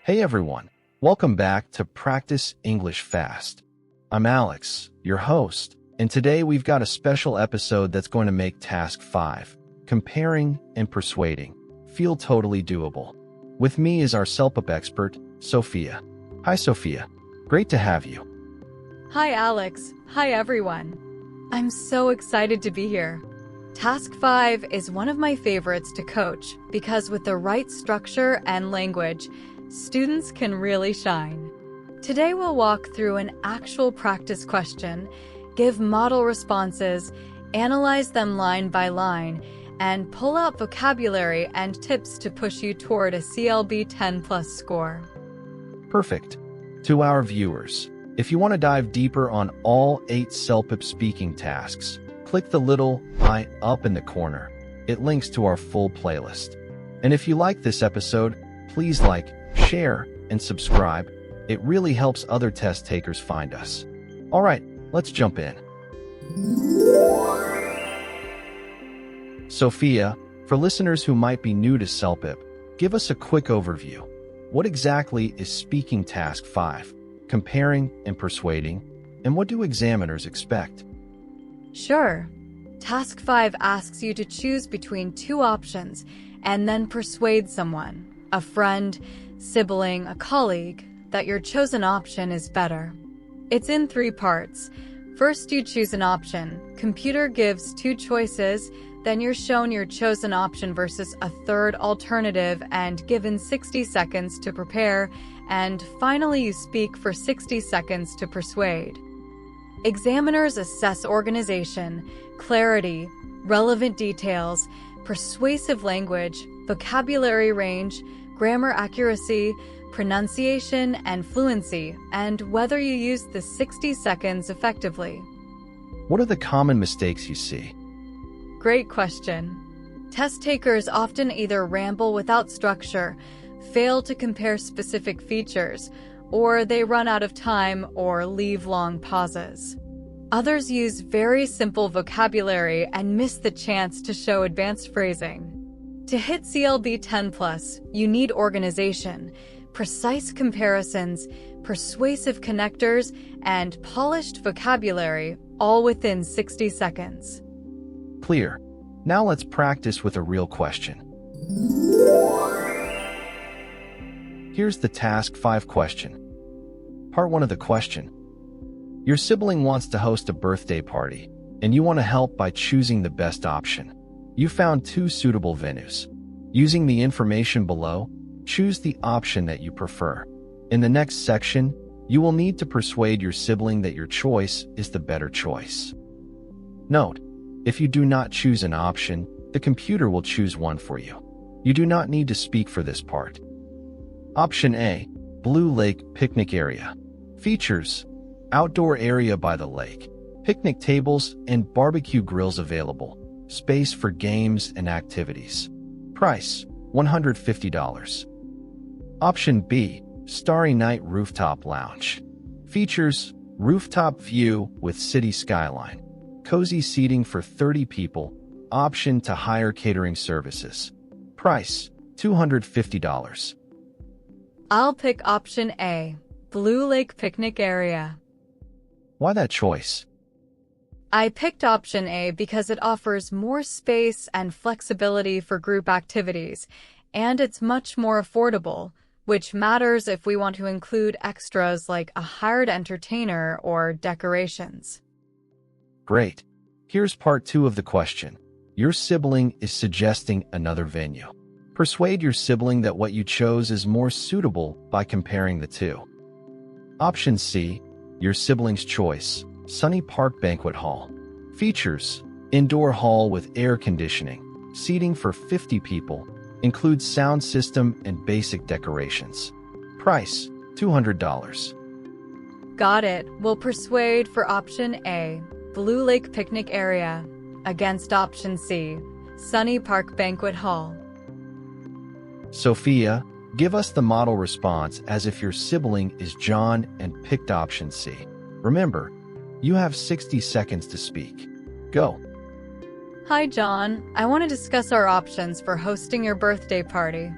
Hey everyone, welcome back to Practice English Fast. I'm Alex, your host, and today we've got a special episode that's going to make Task 5, Comparing and Persuading, feel totally doable. With me is our CELPIP expert, Sophia. Hi Sophia, great to have you. Hi Alex, hi everyone. I'm so excited to be here. Task 5 is one of my favorites to coach because with the right structure and language, students can really shine. Today we'll walk through an actual practice question, give model responses, analyze them line by line, and pull out vocabulary and tips to push you toward a CLB 10+ score. Perfect. To our viewers, if you want to dive deeper on all 8 CELPIP speaking tasks, click the little I up in the corner. It links to our full playlist. And if you like this episode, please like, share, and subscribe. It really helps other test takers find us. All right, let's jump in. Sophia, for listeners who might be new to CELPIP, give us a quick overview. What exactly is Speaking Task 5, Comparing and Persuading, and what do examiners expect? Sure. Task 5 asks you to choose between 2 options and then persuade someone, a friend, sibling, a colleague, that your chosen option is better. It's in 3 parts. First, you choose an option. Computer gives 2 choices, then you're shown your chosen option versus a third alternative and given 60 seconds to prepare, and finally you speak for 60 seconds to persuade. Examiners assess organization, clarity, relevant details, persuasive language, vocabulary range, grammar accuracy, pronunciation, and fluency, and whether you use the 60 seconds effectively. What are the common mistakes you see? Great question. Test takers often either ramble without structure, fail to compare specific features, or they run out of time or leave long pauses. Others use very simple vocabulary and miss the chance to show advanced phrasing. To hit CLB 10+, you need organization, precise comparisons, persuasive connectors, and polished vocabulary, all within 60 seconds. Clear. Now let's practice with a real question. Here's the Task 5 question. Part 1 of the question. Your sibling wants to host a birthday party, and you want to help by choosing the best option. You found 2 suitable venues. Using the information below, choose the option that you prefer. In the next section, you will need to persuade your sibling that your choice is the better choice. Note, if you do not choose an option, the computer will choose one for you. You do not need to speak for this part. Option A, Blue Lake Picnic Area. Features: outdoor area by the lake, picnic tables and barbecue grills available, space for games and activities. Price: $150. Option B, Starry Night Rooftop Lounge. Features: rooftop view with city skyline, cozy seating for 30 people, option to hire catering services. Price: $250. I'll pick option A, Blue Lake Picnic Area. Why that choice? I picked option A because it offers more space and flexibility for group activities, and it's much more affordable, which matters if we want to include extras like a hired entertainer or decorations. Great. Here's part 2 of the question. Your sibling is suggesting another venue. Persuade your sibling that what you chose is more suitable by comparing the 2. Option C, your sibling's choice, Sunny Park Banquet Hall. Features: indoor hall with air conditioning, seating for 50 people, includes sound system and basic decorations. Price: $200. Got it. We'll persuade for option A, Blue Lake Picnic Area, against option C, Sunny Park Banquet Hall. Sophia, give us the model response as if your sibling is John and picked option C. Remember, you have 60 seconds to speak. Go. Hi, John. I want to discuss our options for hosting your birthday party.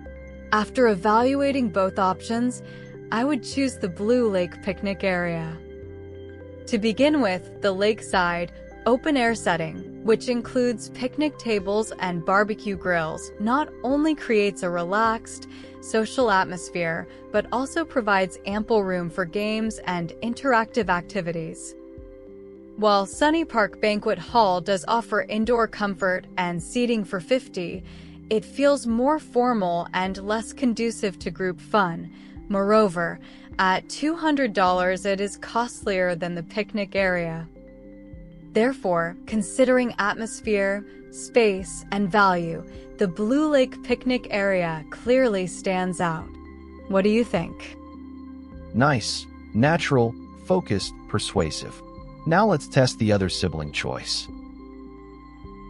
After evaluating both options, I would choose the Blue Lake picnic area. To begin with, the lakeside, open-air setting, which includes picnic tables and barbecue grills, not only creates a relaxed, social atmosphere, but also provides ample room for games and interactive activities. While Sunny Park Banquet Hall does offer indoor comfort and seating for 50, it feels more formal and less conducive to group fun. Moreover, at $200, it is costlier than the picnic area. Therefore, considering atmosphere, space, and value, the Blue Lake picnic area clearly stands out. What do you think? Nice, natural, focused, persuasive. Now let's test the other sibling choice.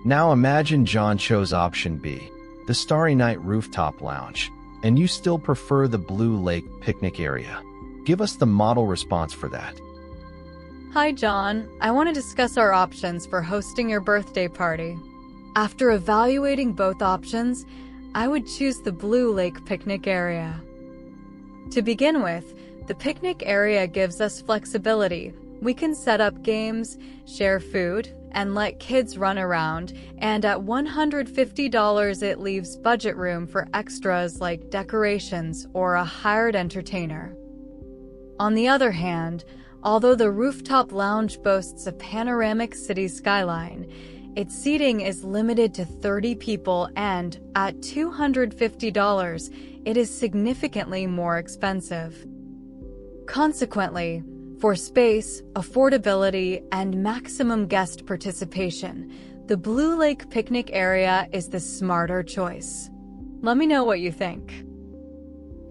Now imagine John chose option B, the Starry Night Rooftop Lounge, and you still prefer the Blue Lake picnic area. Give us the model response for that. Hi, John. I want to discuss our options for hosting your birthday party. After evaluating both options, I would choose the Blue Lake picnic area. To begin with, the picnic area gives us flexibility. We can set up games, share food, and let kids run around, and at $150 it leaves budget room for extras like decorations or a hired entertainer. On the other hand, although the rooftop lounge boasts a panoramic city skyline, its seating is limited to 30 people and, at $250, it is significantly more expensive. Consequently, for space, affordability, and maximum guest participation, the Blue Lake picnic area is the smarter choice. Let me know what you think.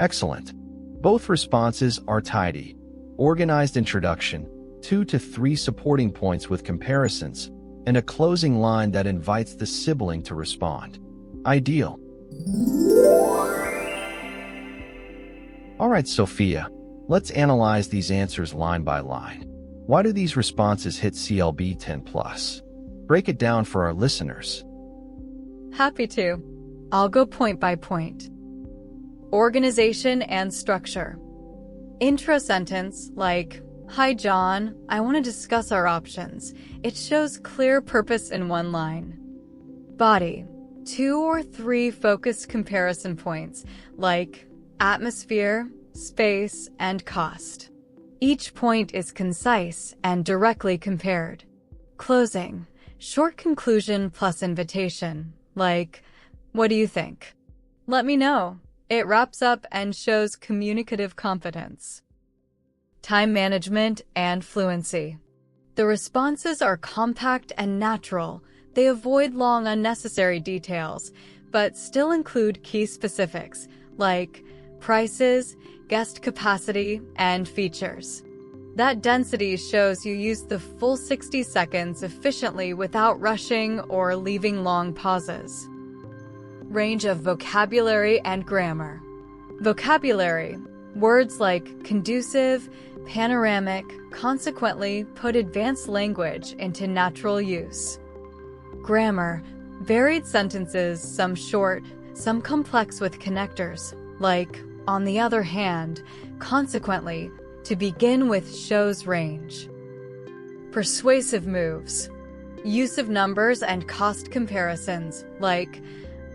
Excellent. Both responses are tidy. Organized introduction, 2 to 3 supporting points with comparisons, and a closing line that invites the sibling to respond. Ideal. All right, Sophia, let's analyze these answers line by line. Why do these responses hit CLB 10+? Break it down for our listeners. Happy to. I'll go point by point. Organization and structure. Intro sentence like, "Hi John, I want to discuss our options." It shows clear purpose in one line. Body. 2 or 3 focused comparison points like atmosphere, space, and cost. Each point is concise and directly compared. Closing. Short conclusion plus invitation, like, "What do you think? Let me know." It wraps up and shows communicative competence. Time management and fluency. The responses are compact and natural. They avoid long, unnecessary details, but still include key specifics like prices, guest capacity, and features. That density shows you use the full 60 seconds efficiently without rushing or leaving long pauses. Range of vocabulary and grammar. Vocabulary. Words like conducive, panoramic, consequently put advanced language into natural use. Grammar. Varied sentences, some short, some complex with connectors, like, on the other hand, consequently, to begin with shows range. Persuasive moves. Use of numbers and cost comparisons, like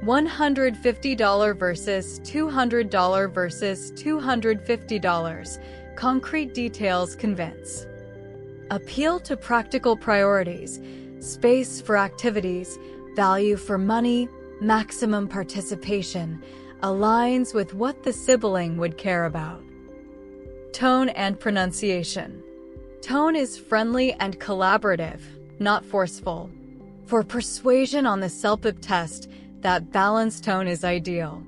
$150 versus $200 versus $250. Concrete details convince. Appeal to practical priorities, space for activities, value for money, maximum participation, aligns with what the sibling would care about. Tone and pronunciation. Tone is friendly and collaborative, not forceful. For persuasion on the CELPIP test, that balanced tone is ideal.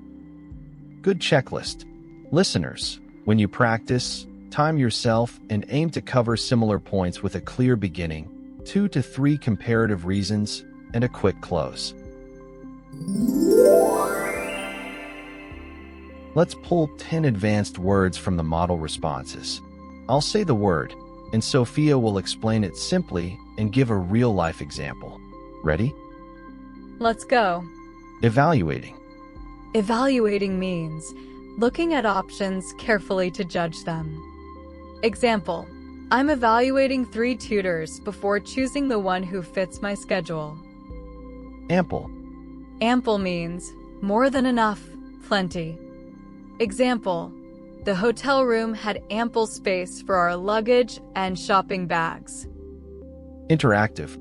Good checklist. Listeners, when you practice, time yourself and aim to cover similar points with a clear beginning, 2 to 3 comparative reasons, and a quick close. Let's pull 10 advanced words from the model responses. I'll say the word, and Sophia will explain it simply and give a real-life example. Ready? Let's go. Evaluating. Evaluating means looking at options carefully to judge them. Example, I'm evaluating 3 tutors before choosing the one who fits my schedule. Ample. Ample means more than enough, plenty. Example, the hotel room had ample space for our luggage and shopping bags. Interactive.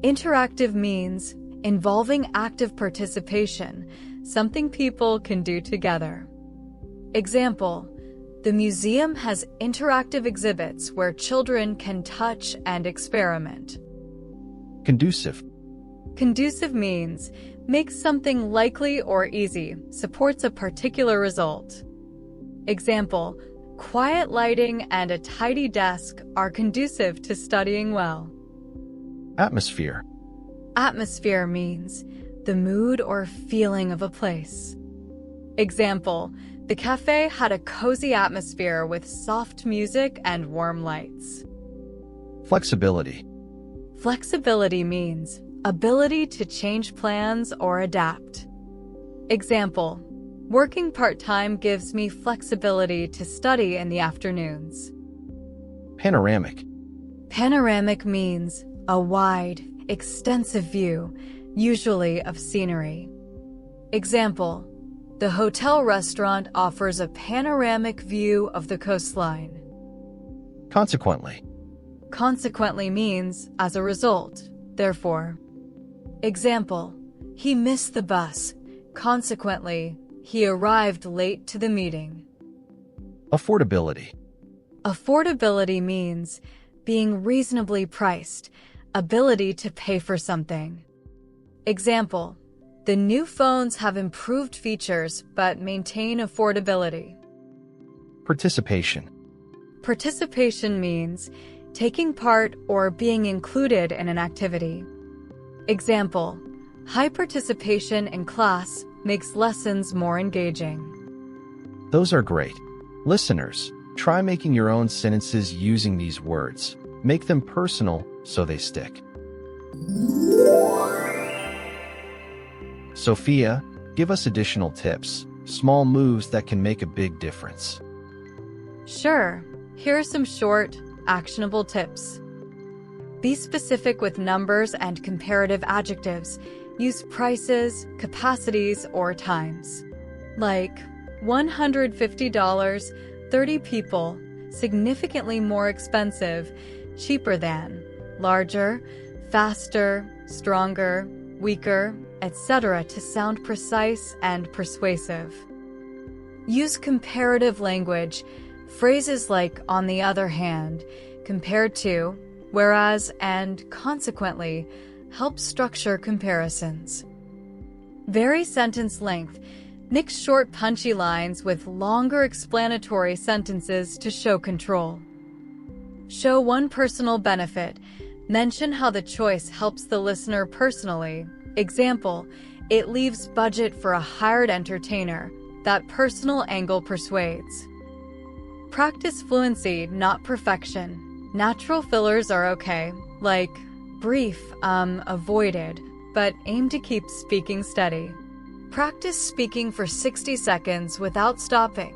Interactive means involving active participation, something people can do together. Example, the museum has interactive exhibits where children can touch and experiment. Conducive. Conducive means makes something likely or easy, supports a particular result. Example, quiet lighting and a tidy desk are conducive to studying well. Atmosphere. Atmosphere means the mood or feeling of a place. Example, the cafe had a cozy atmosphere with soft music and warm lights. Flexibility. Flexibility means ability to change plans or adapt. Example, working part-time gives me flexibility to study in the afternoons. Panoramic. Panoramic means a wide, extensive view, usually of scenery. Example, the hotel restaurant offers a panoramic view of the coastline. Consequently. Consequently means as a result, therefore. Example, he missed the bus. Consequently, he arrived late to the meeting. Affordability. Affordability means being reasonably priced, ability to pay for something. Example, the new phones have improved features but maintain affordability. Participation. Participation means taking part or being included in an activity. Example, high participation in class makes lessons more engaging. Those are great. Listeners, try making your own sentences using these words. Make them personal so they stick. Sophia, give us additional tips, small moves that can make a big difference. Sure, here are some short, actionable tips. Be specific with numbers and comparative adjectives. Use prices, capacities, or times. Like $150, 30 people, significantly more expensive, cheaper than, larger, faster, stronger, weaker, etc. to sound precise and persuasive. Use comparative language, phrases like on the other hand, compared to, whereas, and consequently help structure comparisons. Vary sentence length. Mix short punchy lines with longer explanatory sentences to show control. Show one personal benefit. Mention how the choice helps the listener personally. Example, it leaves budget for a hired entertainer. That personal angle persuades. Practice fluency, not perfection. Natural fillers are okay, like brief, avoided, but aim to keep speaking steady. Practice speaking for 60 seconds without stopping.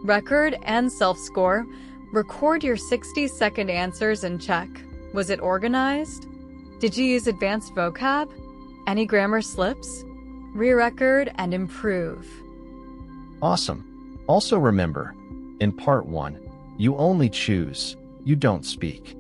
Record and self-score. Record your 60-second answers and check. Was it organized? Did you use advanced vocab? Any grammar slips? Re-record and improve. Awesome. Also remember, in Part 1, you only choose, you don't speak.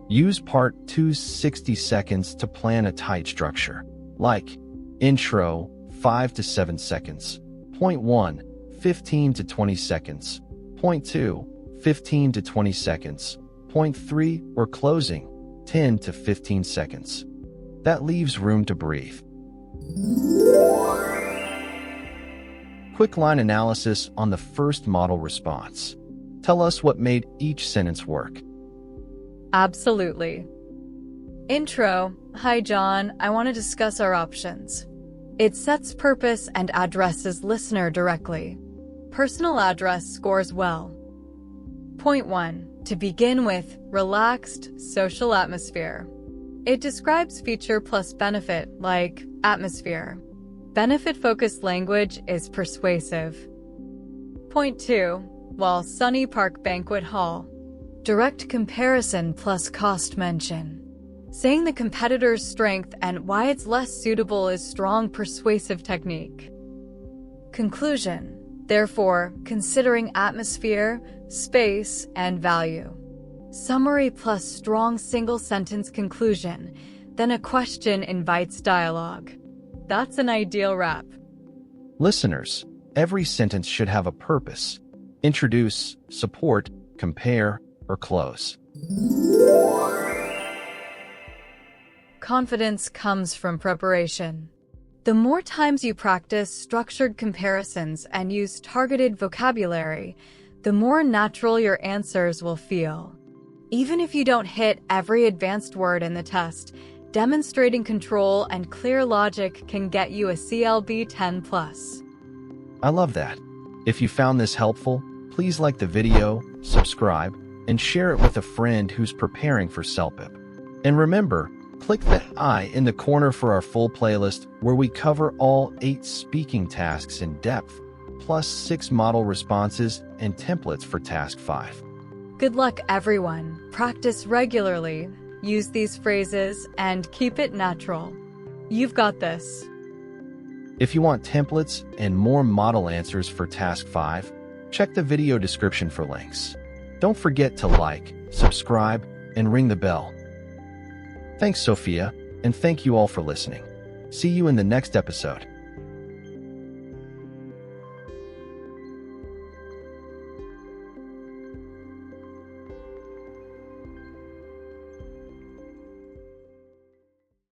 Use Part 2's 60 seconds to plan a tight structure, like intro, 5 to 7 seconds. Point 1, 15 to 20 seconds. Point 2, 15 to 20 seconds. Point 3, or closing, 10 to 15 seconds. That leaves room to breathe. Quick line analysis on the first model response. Tell us what made each sentence work. Absolutely. Intro. Hi, John. I want to discuss our options. It sets purpose and addresses listener directly. Personal address scores well. Point 1. To begin with, relaxed, social atmosphere. It describes feature plus benefit, like atmosphere. Benefit-focused language is persuasive. Point 2. While Sunny Park Banquet Hall. Direct comparison plus cost mention. Saying the competitor's strength and why it's less suitable is strong persuasive technique. Conclusion. Therefore, considering atmosphere, space, and value. Summary plus strong single-sentence conclusion, then a question invites dialogue. That's an ideal wrap. Listeners, every sentence should have a purpose. Introduce, support, compare, or close. Confidence comes from preparation. The more times you practice structured comparisons and use targeted vocabulary, the more natural your answers will feel. Even if you don't hit every advanced word in the test, demonstrating control and clear logic can get you a CLB 10+. I love that. If you found this helpful, please like the video, subscribe, and share it with a friend who's preparing for CELPIP. And remember, click the I in the corner for our full playlist where we cover all 8 speaking tasks in depth, plus 6 model responses and templates for Task 5. Good luck, everyone. Practice regularly, use these phrases, and keep it natural. You've got this. If you want templates and more model answers for Task 5, check the video description for links. Don't forget to like, subscribe, and ring the bell. Thanks, Sophia, and thank you all for listening. See you in the next episode.